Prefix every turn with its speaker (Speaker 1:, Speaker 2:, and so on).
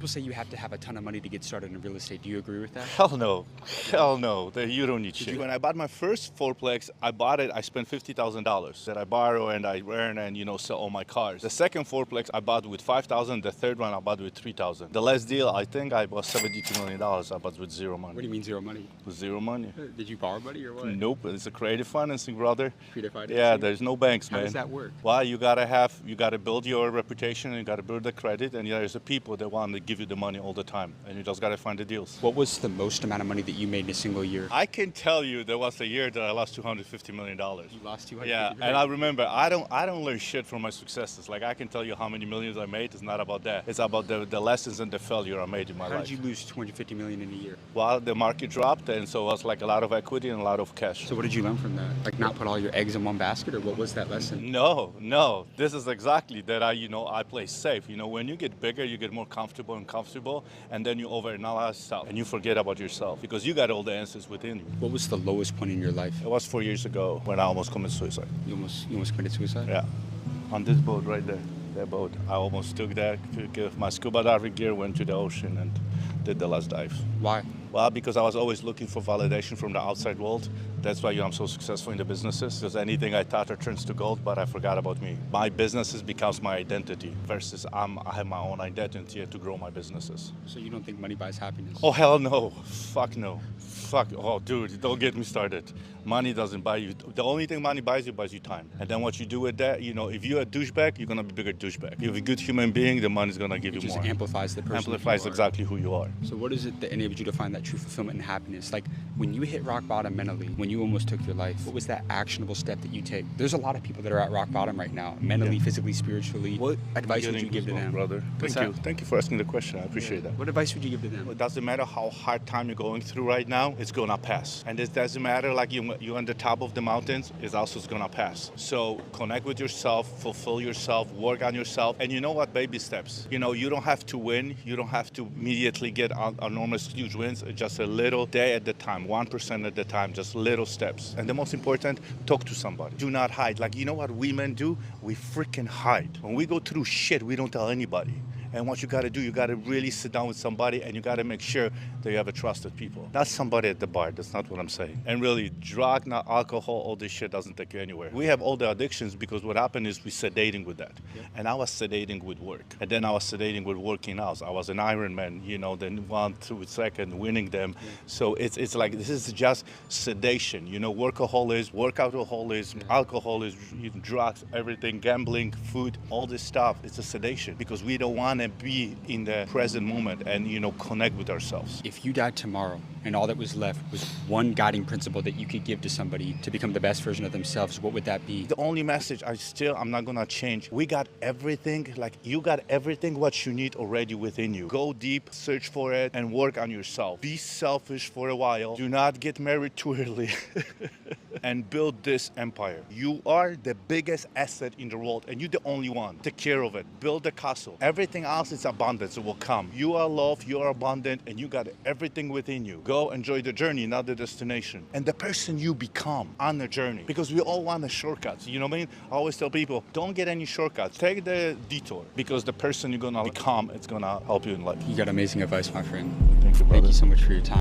Speaker 1: People say you have to have a ton of money to get started in real estate. Do you agree with that?
Speaker 2: Hell no. Hell no. You don't need shit.
Speaker 3: When I bought my first fourplex, I spent $50,000 that I borrow and I earn and, sell all my cars. The second fourplex I bought with $5,000. The third one I bought with $3,000. The last deal, I think I bought $72 million. I bought with zero money.
Speaker 1: What do you mean zero money?
Speaker 3: With zero money.
Speaker 1: Did you borrow money or what?
Speaker 3: Nope. It's a creative financing, brother.
Speaker 1: Creative financing?
Speaker 3: Yeah, there's no banks,
Speaker 1: How
Speaker 3: man.
Speaker 1: does that work?
Speaker 3: Well, you gotta build your reputation and you gotta build the credit, and there's the people that want to give you the money all the time, and you just gotta find the deals.
Speaker 1: What was the most amount of money that you made in a single year?
Speaker 3: I can tell you there was a year that I lost $250 million.
Speaker 1: You lost 200.
Speaker 3: Yeah, and I remember I don't learn shit from my successes. Like I can tell you how many millions I made. It's not about that. It's about the lessons and the failure I made in my life.
Speaker 1: How did you lose 250 million in a year?
Speaker 3: Well, the market dropped, and so it was like a lot of equity and a lot of cash.
Speaker 1: So what did you learn from that? Like not put all your eggs in one basket, or what was that lesson?
Speaker 3: No. This is exactly that I play safe. When you get bigger, you get more comfortable, and then you overanalyze stuff and you forget about yourself because you got all the answers within you.
Speaker 1: What was the lowest point in your life?
Speaker 3: It was 4 years ago when I almost committed suicide.
Speaker 1: You almost committed suicide?
Speaker 3: Yeah, on this boat right there. That boat. I almost took that, took my scuba diving gear, went to the ocean and did the last dive.
Speaker 1: Why?
Speaker 3: Well, because I was always looking for validation from the outside world. That's why I'm so successful in the businesses. Because anything I thought turns to gold, but I forgot about me. My businesses becomes my identity versus I have my own identity to grow my businesses.
Speaker 1: So you don't think money buys happiness?
Speaker 3: Oh, hell no. Fuck no. Fuck. Oh, dude, don't get me started. Money doesn't buy you. The only thing money buys you time. And then what you do with that, if you're a douchebag, you're going to be a bigger douchebag. If you're a good human being, the money's going to give you more.
Speaker 1: It just amplifies the person.
Speaker 3: Amplifies exactly who you are.
Speaker 1: So what is it that enabled you to find that true fulfillment and happiness? Like when you hit rock bottom mentally, when you almost took your life, what was that actionable step that you take? There's a lot of people that are at rock bottom right now, mentally, physically, spiritually. What advice would you give to them?
Speaker 3: Brother. Thank you for asking the question. I appreciate that.
Speaker 1: What advice would you give to them?
Speaker 3: It doesn't matter how hard time you're going through right now, it's gonna pass. And it doesn't matter like you're on the top of the mountains, it's also gonna pass. So connect with yourself, fulfill yourself, work on yourself. And you know what? Baby steps. You don't have to win. You don't have to immediately get enormous, huge wins. Just a little day at the time, 1% at the time, just little steps. And the most important, talk to somebody. Do not hide. Like, you know what we men do? We freaking hide. When we go through shit, we don't tell anybody. And what you got to do, you got to really sit down with somebody and you got to make sure that you have a trusted people. Not somebody at the bar. That's not what I'm saying. And really, drug, not alcohol, all this shit doesn't take you anywhere. We have all the addictions because what happened is we sedating with that. Yeah. And I was sedating with work. And then I was sedating with working out. I was an Ironman, then 1, 2 seconds winning them. Yeah. So it's like, this is just sedation. Workaholism, workoutaholism, alcoholism, drugs, everything, gambling, food, all this stuff. It's a sedation because we don't want to be in the present moment and connect with ourselves.
Speaker 1: If you died tomorrow and all that was left was one guiding principle that you could give to somebody to become the best version of themselves, what would that be?
Speaker 3: The only message I'm not gonna change. We got everything, like you got everything what you need already within you. Go deep, search for it, and work on yourself. Be selfish for a while. Do not get married too early. And build this empire. You are the biggest asset in the world and you're the only one. Take care of it. Build a castle. Everything else is abundance. It will come. You are loved, you are abundant, and you got everything within you. Go enjoy the journey, not the destination. And the person you become on the journey. Because we all want the shortcuts. You know what I mean? I always tell people, don't get any shortcuts. Take the detour. Because the person you're gonna become, it's gonna help you in life.
Speaker 1: You got amazing advice, my friend.
Speaker 3: Thank you, brother.
Speaker 1: Thank you so much for your time.